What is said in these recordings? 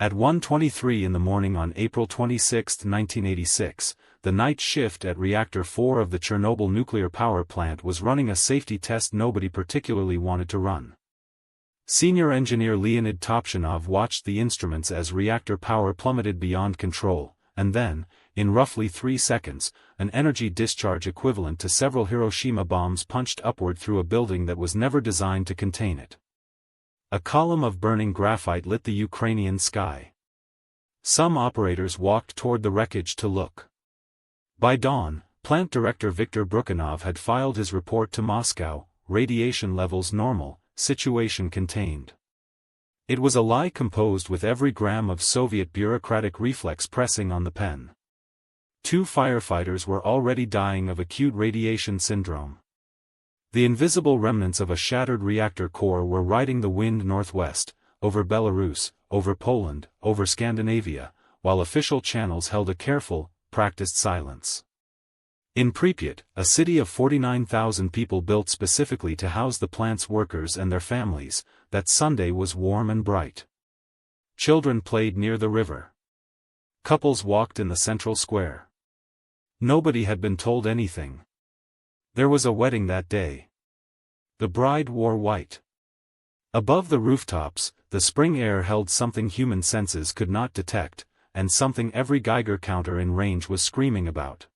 At 1:23 in the morning on April 26, 1986, the night shift at Reactor 4 of the Chernobyl nuclear power plant was running a safety test nobody particularly wanted to run. Senior engineer Leonid Topchinov watched the instruments as reactor power plummeted beyond control, and then, in roughly 3 seconds, an energy discharge equivalent to several Hiroshima bombs punched upward through a building that was never designed to contain it. A column of burning graphite lit the Ukrainian sky. Some operators walked toward the wreckage to look. By dawn, plant director Viktor Brukhanov had filed his report to Moscow: radiation levels normal, situation contained. It was a lie composed with every gram of Soviet bureaucratic reflex pressing on the pen. 2 firefighters were already dying of acute radiation syndrome. The invisible remnants of a shattered reactor core were riding the wind northwest, over Belarus, over Poland, over Scandinavia, while official channels held a careful, practiced silence. In Pripyat, a city of 49,000 people built specifically to house the plant's workers and their families, that Sunday was warm and bright. Children played near the river. Couples walked in the central square. Nobody had been told anything. There was a wedding that day. The bride wore white. Above the rooftops, the spring air held something human senses could not detect, and something every Geiger counter in range was screaming about.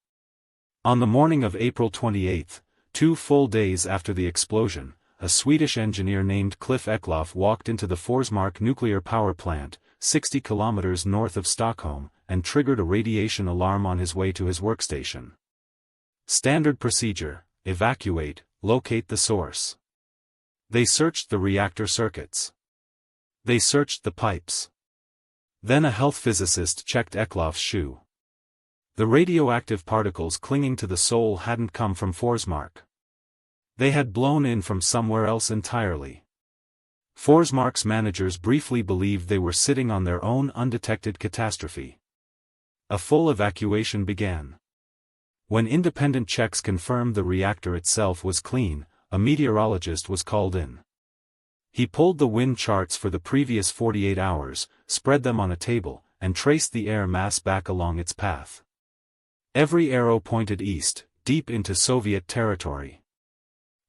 On the morning of April 28, 2 full days after the explosion, a Swedish engineer named Cliff Eklof walked into the Forsmark nuclear power plant, 60 kilometers north of Stockholm, and triggered a radiation alarm on his way to his workstation. Standard procedure: evacuate, locate the source. They searched the reactor circuits. They searched the pipes. Then a health physicist checked Eklof's shoe. The radioactive particles clinging to the sole hadn't come from Forsmark. They had blown in from somewhere else entirely. Forsmark's managers briefly believed they were sitting on their own undetected catastrophe. A full evacuation began. When independent checks confirmed the reactor itself was clean, a meteorologist was called in. He pulled the wind charts for the previous 48 hours, spread them on a table, and traced the air mass back along its path. Every arrow pointed east, deep into Soviet territory.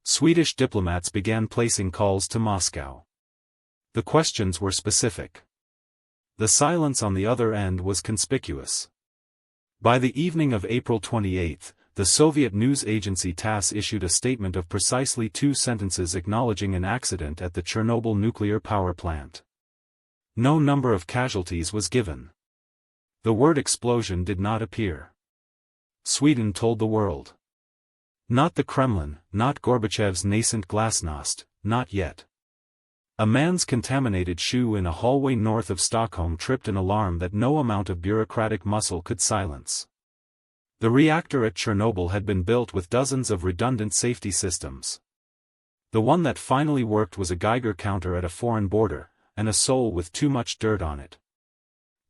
Swedish diplomats began placing calls to Moscow. The questions were specific. The silence on the other end was conspicuous. By the evening of April 28, the Soviet news agency TASS issued a statement of precisely 2 sentences acknowledging an accident at the Chernobyl nuclear power plant. No number of casualties was given. The word explosion did not appear. Sweden told the world. Not the Kremlin, not Gorbachev's nascent glasnost, not yet. A man's contaminated shoe in a hallway north of Stockholm tripped an alarm that no amount of bureaucratic muscle could silence. The reactor at Chernobyl had been built with dozens of redundant safety systems. The one that finally worked was a Geiger counter at a foreign border, and a soul with too much dirt on it.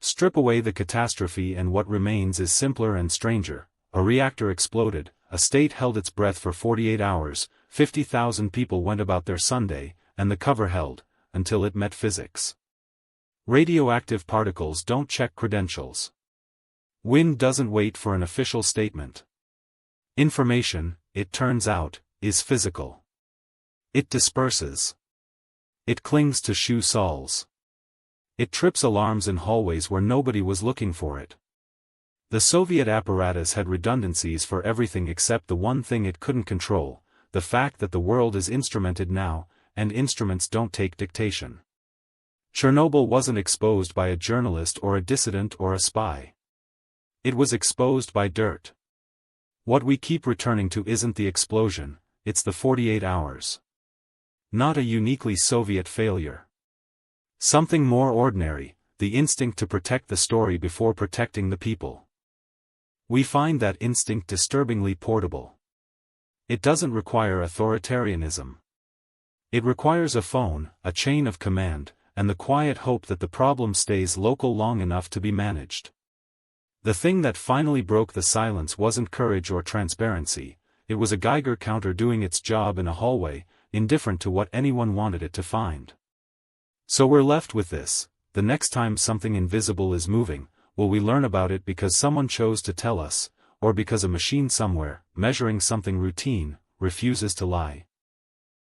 Strip away the catastrophe and what remains is simpler and stranger. A reactor exploded, a state held its breath for 48 hours, 50,000 people went about their Sunday, and the cover held, until it met physics. Radioactive particles don't check credentials. Wind doesn't wait for an official statement. Information, it turns out, is physical. It disperses. It clings to shoe soles. It trips alarms in hallways where nobody was looking for it. The Soviet apparatus had redundancies for everything except the one thing it couldn't control, the fact that the world is instrumented now, and instruments don't take dictation. Chernobyl wasn't exposed by a journalist or a dissident or a spy. It was exposed by dirt. What we keep returning to isn't the explosion, it's the 48 hours. Not a uniquely Soviet failure. Something more ordinary, the instinct to protect the story before protecting the people. We find that instinct disturbingly portable. It doesn't require authoritarianism. It requires a phone, a chain of command, and the quiet hope that the problem stays local long enough to be managed. The thing that finally broke the silence wasn't courage or transparency, it was a Geiger counter doing its job in a hallway, indifferent to what anyone wanted it to find. So we're left with this, the next time something invisible is moving, will we learn about it because someone chose to tell us, or because a machine somewhere, measuring something routine, refuses to lie?